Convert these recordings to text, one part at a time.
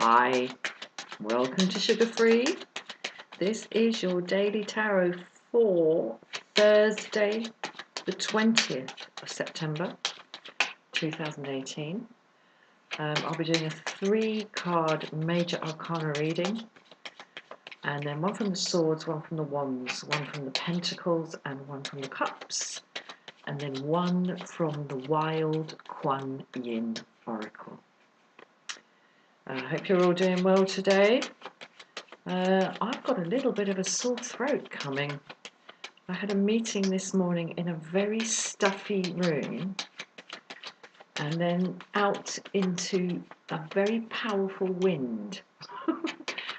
Hi, welcome to Sugar Free. This is your daily tarot for Thursday, the 20th of September 2018. I'll be doing a 3-card major arcana reading, and then one from the swords, one from the wands, one from the pentacles, and one from the cups, and then one from the wild Kuan Yin oracle. I hope you're all doing well today. I've got a little bit of a sore throat coming. I had a meeting this morning in a very stuffy room and then out into a very powerful wind.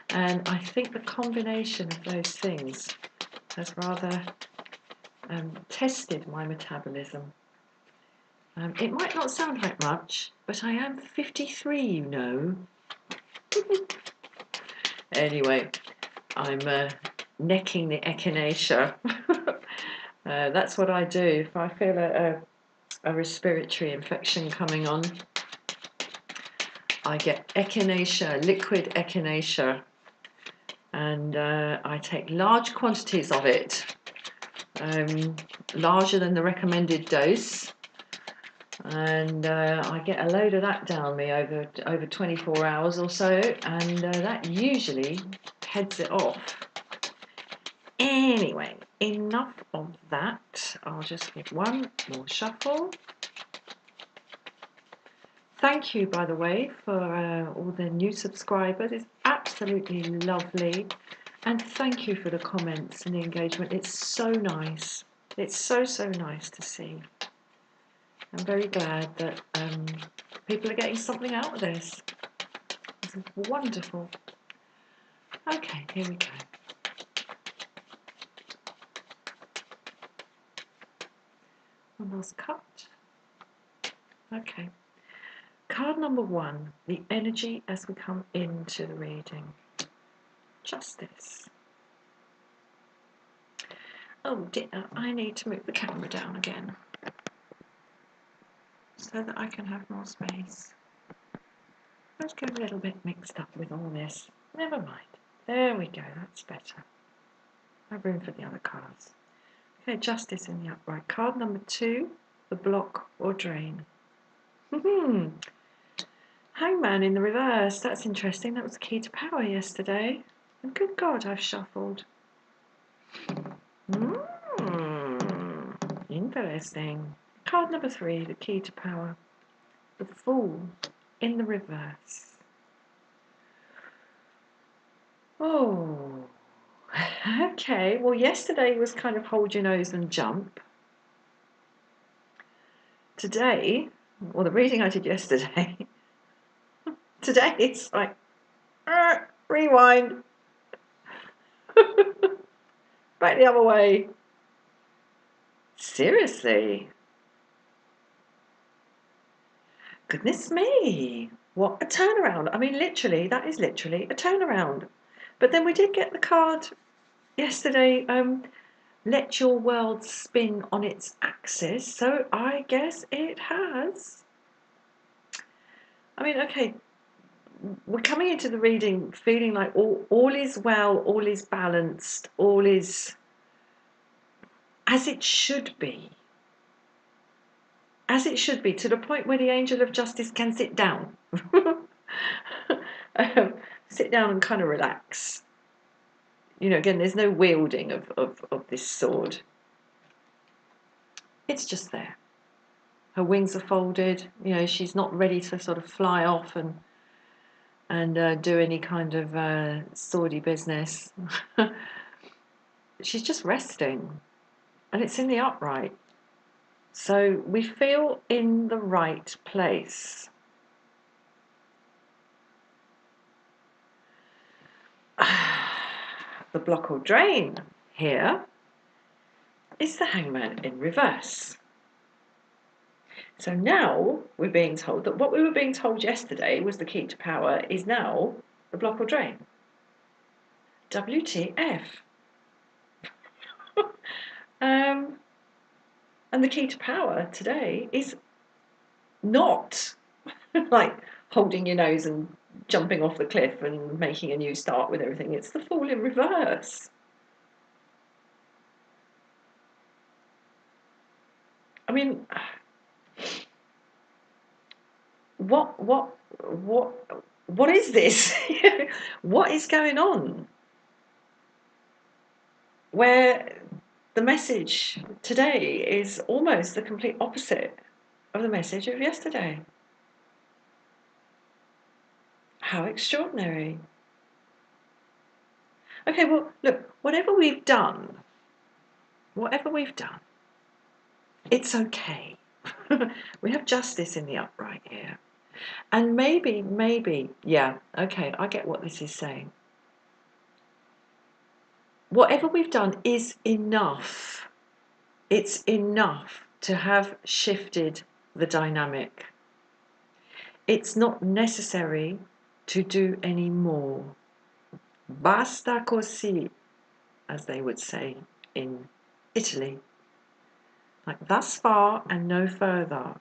And I think the combination of those things has rather tested my metabolism. It might not sound like much, but I am 53, you know. Anyway, I'm necking the echinacea. That's what I do if I feel a respiratory infection coming on. I get echinacea, liquid echinacea, and I take large quantities of it, larger than the recommended dose, and I get a load of that down me over 24 hours or so, and that usually heads it off. Anyway, enough of that. I'll just give one more shuffle. Thank you, by the way, for all the new subscribers. It's absolutely lovely. And thank you for the comments and the engagement. It's so nice. It's so nice to see. I'm very glad that people are getting something out of this. It's wonderful. Okay, here we go. One last cut. Okay. Card number 1, the energy as we come into the reading. Justice. Oh dear, I need to move the camera down again so that I can have more space. Let's get a little bit mixed up with all this. Never mind. There we go, that's better. No room for the other cards. Okay, Justice in the upright. Card number 2, the block or drain. Hangman in the reverse. That's interesting. That was the key to power yesterday. And good God, I've shuffled. Interesting. Card number 3, the key to power. The Fool in the reverse. Oh, okay. Well, yesterday was kind of hold your nose and jump. Today, well, the reading I did yesterday, today it's like, rewind. Back the other way. Seriously. Goodness me. What a turnaround. I mean, literally, that is literally a turnaround. But then we did get the card yesterday, let your world spin on its axis. So I guess it has. I mean, okay, we're coming into the reading feeling like all is well, all is balanced, all is as it should be. As it should be, to the point where the angel of justice can sit down. Sit down and kind of relax. You know, again, there's no wielding of this sword. It's just there. Her wings are folded. You know, she's not ready to sort of fly off and do any kind of swordy business. She's just resting. And it's in the upright. So we feel in the right place. The block or drain here is the Hangman in reverse. So now we're being told that what we were being told yesterday was the key to power is now the block or drain. WTF. And the key to power today is not like holding your nose and jumping off the cliff and making a new start with everything. It's the Fool in reverse. I mean, what is this? What is going on? Where the message today is almost the complete opposite of the message of yesterday. How extraordinary. Okay, well, look, whatever we've done, it's okay. We have justice in the upright here. And maybe, yeah, okay, I get what this is saying. Whatever we've done is enough. It's enough to have shifted the dynamic. It's not necessary to do any more. Basta così, as they would say in Italy. Like thus far and no further.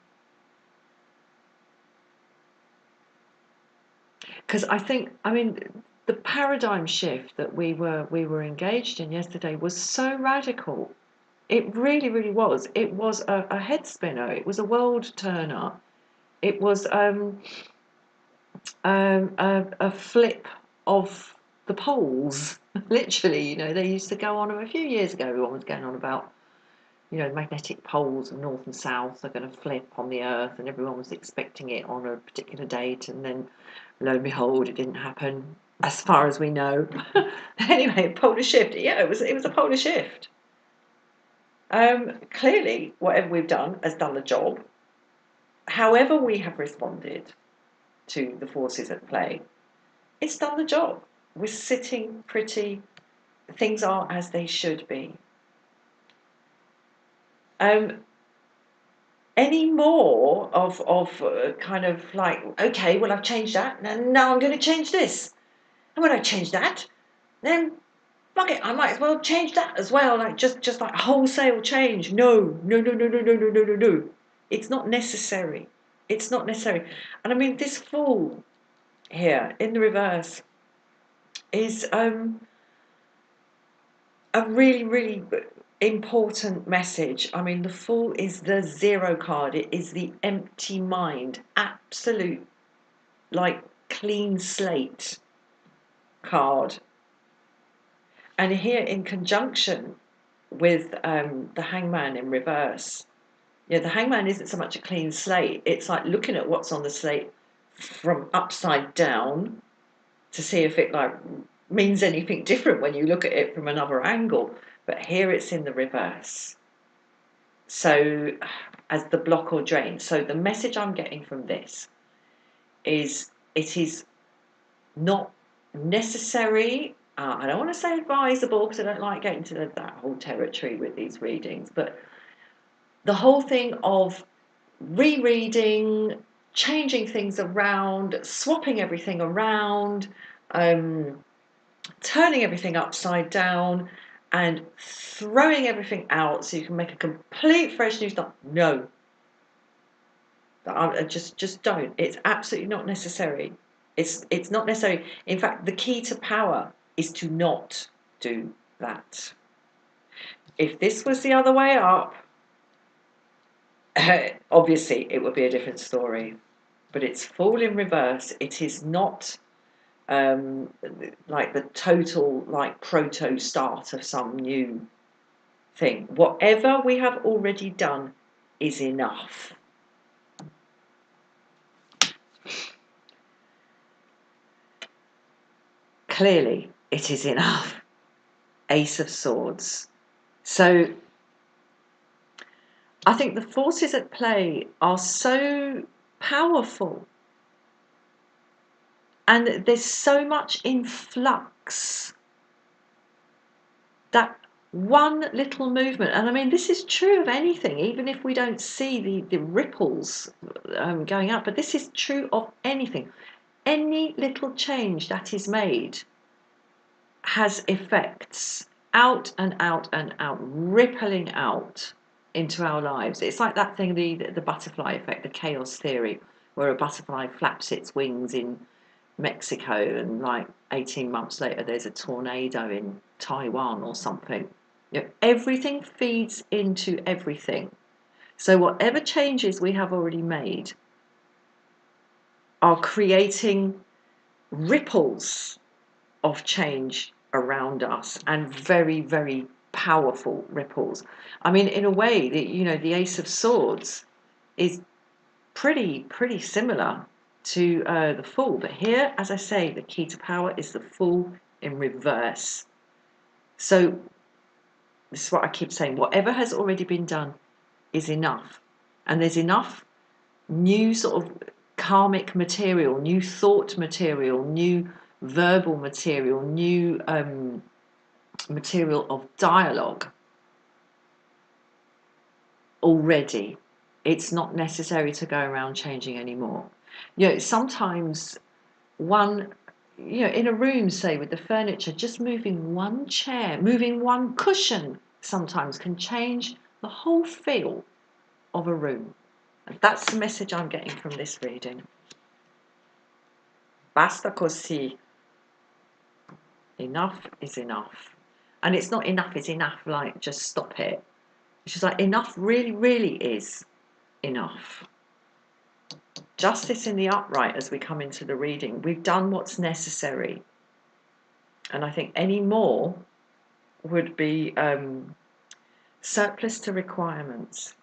Because I mean, the paradigm shift that we were engaged in yesterday was so radical. It really, really was. It was a head spinner. It was a world turner. It was a flip of the poles. Literally, you know, they used to go on a few years ago. Everyone was going on about, you know, magnetic poles of north and south are going to flip on the Earth, and everyone was expecting it on a particular date, and then lo and behold, it didn't happen, as far as we know. Anyway, polar shift. Yeah, it was a polar shift. Clearly, whatever we've done has done the job. However we have responded to the forces at play, it's done the job. We're sitting pretty. Things are as they should be. Any more of kind of like, okay, well, I've changed that, and now I'm going to change this. And when I change that, then fuck it, I might as well change that as well. Like just like wholesale change. No. It's not necessary. It's not necessary. And I mean, this Fool here in the reverse is a really, really important message. I mean, the Fool is the zero card. It is the empty mind, absolute, like, clean slate card. And here, in conjunction with the Hangman in reverse, the Hangman isn't so much a clean slate. It's like looking at what's on the slate from upside down to see if it like means anything different when you look at it from another angle. But here it's in the reverse. So as the block or drain. So the message I'm getting from this is it is not necessary. I don't want to say advisable because I don't like getting to that whole territory with these readings. But the whole thing of rereading, changing things around, swapping everything around, turning everything upside down, and throwing everything out so you can make a complete fresh new start. No, I just don't. It's absolutely not necessary. It's not necessary. In fact, the key to power is to not do that. If this was the other way up, obviously it would be a different story. But it's Fool in reverse. It is not like the total like proto start of some new thing. Whatever we have already done is enough. Clearly, it is enough. Ace of Swords. So I think the forces at play are so powerful, and there's so much in flux that one little movement, and I mean this is true of anything, even if we don't see the ripples going up, but this is true of anything. Any little change that is made has effects out and out and out, rippling out into our lives. It's like that thing, the butterfly effect, the chaos theory, where a butterfly flaps its wings in Mexico, and like 18 months later there's a tornado in Taiwan or something. You know, everything feeds into everything. So whatever changes we have already made are creating ripples of change around us, and very, very powerful ripples. I mean, in a way, the Ace of Swords is pretty similar to the Fool, but here, as I say, the key to power is the Fool in reverse. So this is what I keep saying: whatever has already been done is enough, and there's enough new sort of karmic material, new thought material, new verbal material, new material of dialogue already. It's not necessary to go around changing anymore. Sometimes in a room, say with the furniture, just moving one chair, moving one cushion sometimes can change the whole feel of a room. And that's the message I'm getting from this reading. Basta così. Enough is enough. And it's not enough is enough, like just stop it. It's just like enough really, really is enough. Justice in the upright as we come into the reading. We've done what's necessary. And I think any more would be surplus to requirements.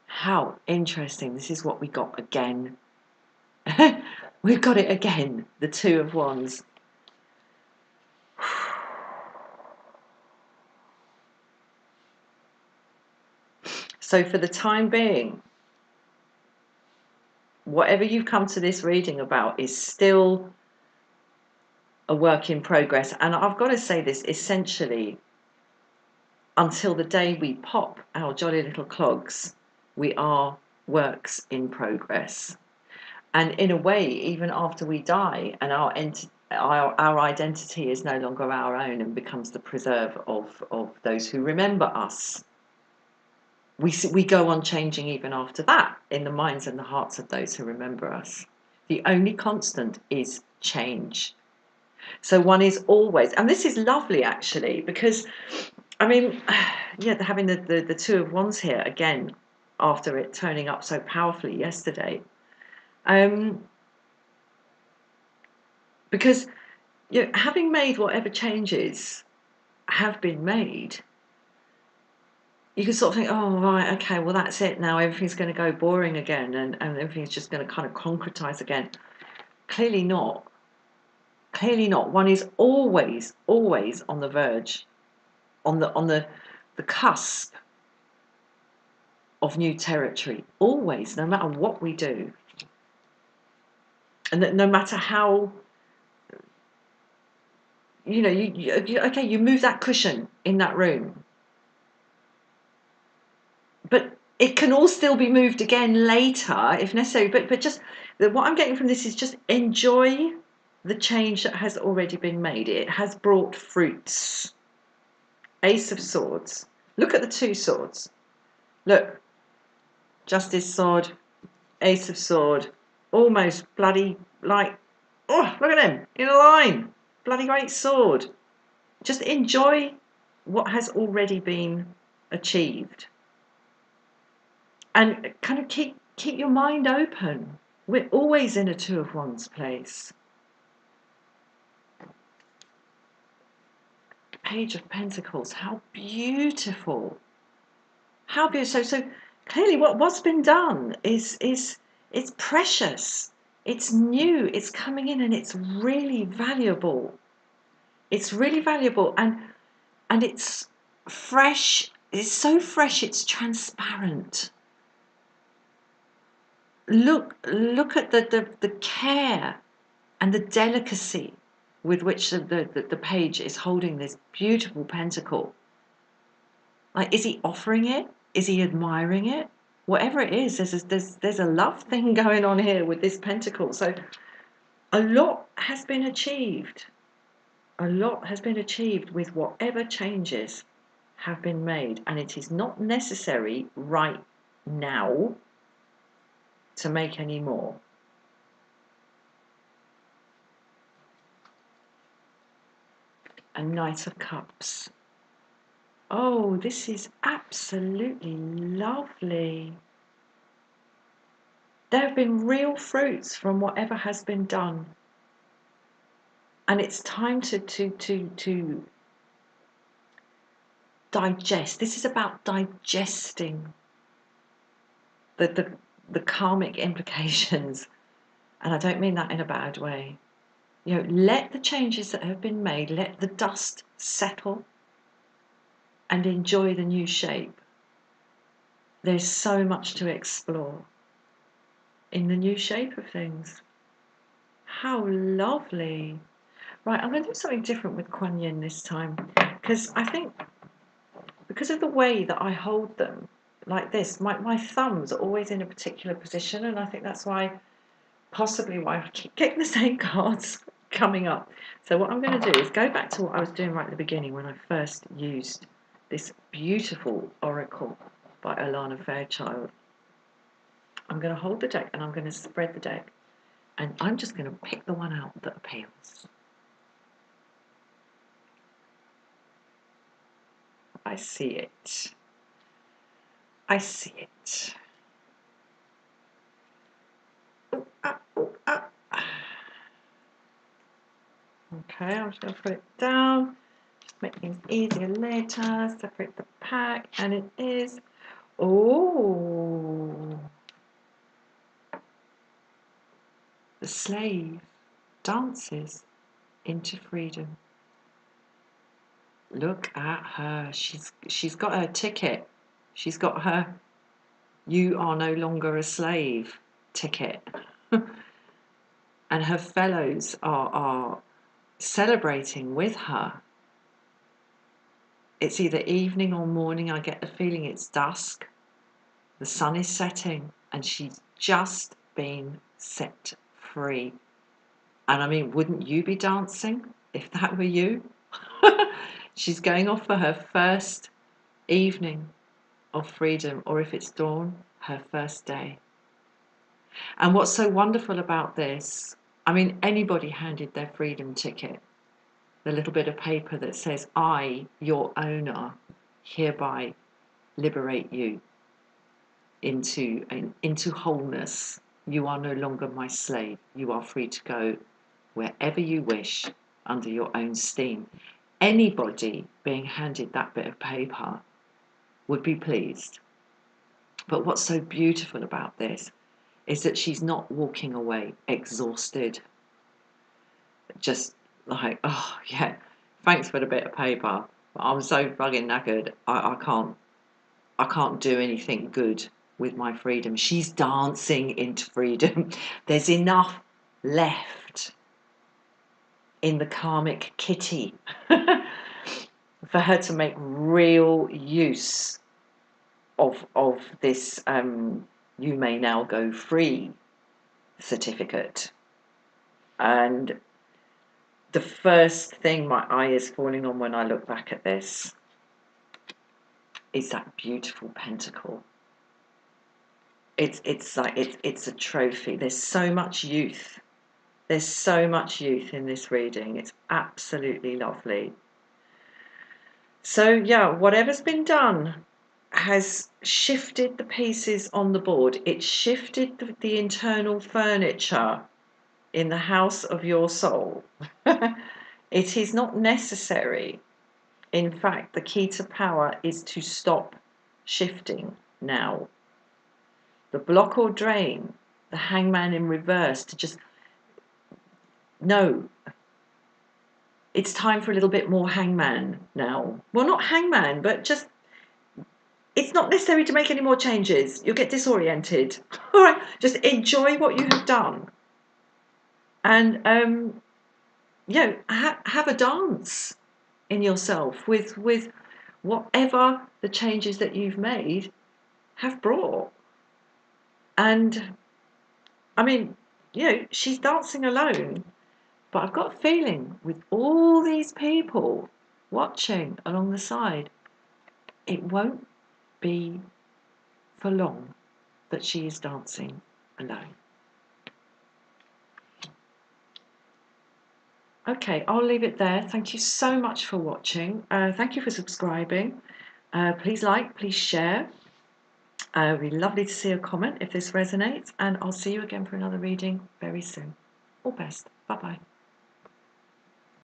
How interesting. This is what we got again. We've got it again. The Two of Wands. So for the time being, whatever you've come to this reading about is still a work in progress. And I've got to say this, essentially, until the day we pop our jolly little clogs, we are works in progress. And in a way, even after we die and our identity is no longer our own and becomes the preserve of those who remember us, we go on changing even after that in the minds and the hearts of those who remember us. The only constant is change. So one is always, and this is lovely actually, because I mean, having the Two of Wands here again after it turning up so powerfully yesterday, because having made whatever changes have been made, you can sort of think, oh right, okay, well that's it now, everything's going to go boring again, and everything's just going to kind of concretize again. Clearly not. Clearly not. One is always on the verge, on the cusp of new territory. Always, no matter what we do, and that no matter how you move that cushion in that room, but it can all still be moved again later if necessary. But just what I'm getting from this is just enjoy the change that has already been made. It has brought fruits. Ace of Swords. Look at the two swords. Look, Justice sword, Ace of Sword, almost bloody like, oh, look at them in a line. Bloody great sword. Just enjoy what has already been achieved. And kind of keep your mind open. We're always in a Two of Wands place. Page of Pentacles. How beautiful. How beautiful. So clearly what's been done is it's precious. It's new. It's coming in and it's really valuable. It's really valuable and it's fresh. It's so fresh. It's transparent. Look at the care and the delicacy with which the page is holding this beautiful pentacle. Like, is he offering it? Is he admiring it? Whatever it is, there's a love thing going on here with this pentacle. So a lot has been achieved. A lot has been achieved with whatever changes have been made, and it is not necessary right now to make any more. and Knight of Cups. Oh, this is absolutely lovely. There have been real fruits from whatever has been done. And it's time to digest. This is about digesting the karmic implications. And I don't mean that in a bad way. You know, let the changes that have been made, let the dust settle and enjoy the new shape. There's so much to explore in the new shape of things. How lovely. Right, I'm going to do something different with Kuan Yin this time, because I think because of the way that I hold them like this, my thumbs are always in a particular position, and I think that's why, possibly why I keep getting the same cards coming up. So what I'm going to do is go back to what I was doing right at the beginning when I first used this beautiful oracle by Alana Fairchild. I'm going to hold the deck and I'm going to spread the deck, and I'm just going to pick the one out that appeals. I see it. I see it. Oh, ah, oh, ah. Okay, I'm just going to put it down. Just make things easier later. Separate the pack, and it is. Oh, the slave dances into freedom. Look at her. She's got her ticket. She's got her "You are no longer a slave" ticket. And her fellows are celebrating with her. It's either evening or morning. I get the feeling it's dusk. The sun is setting and she's just been set free. And I mean, wouldn't you be dancing if that were you? She's going off for her first evening of freedom, or if it's dawn, her first day. And what's so wonderful about this, I mean, anybody handed their freedom ticket, the little bit of paper that says, "I, your owner, hereby liberate you into wholeness. You are no longer my slave. You are free to go wherever you wish under your own steam." Anybody being handed that bit of paper would be pleased. But what's so beautiful about this is that she's not walking away exhausted, just like, "Oh yeah, thanks for the bit of paper, but I'm so fucking knackered. I can't do anything good with my freedom." She's dancing into freedom. There's enough left in the karmic kitty for her to make real use of this "you may now go free" certificate. And the first thing my eye is falling on when I look back at this is that beautiful pentacle. It's like it's a trophy. There's so much youth. There's so much youth in this reading. It's absolutely lovely. So yeah, whatever's been done has shifted the pieces on the board. It shifted the internal furniture in the house of your soul. It is not necessary. In fact, the key to power is to stop shifting now. The block or drain, the hangman in reverse, to just, no, it's time for a little bit more hangman now. Well, not hangman, but just, it's not necessary to make any more changes. You'll get disoriented. All right, just enjoy what you have done. And, have a dance in yourself with whatever the changes that you've made have brought. And I mean, she's dancing alone, but I've got a feeling with all these people watching along the side, it won't be for long that she is dancing alone. Okay, I'll leave it there. Thank you so much for watching. Thank you for subscribing. Please like, please share. It would be lovely to see a comment if this resonates, and I'll see you again for another reading very soon. All best. Bye bye.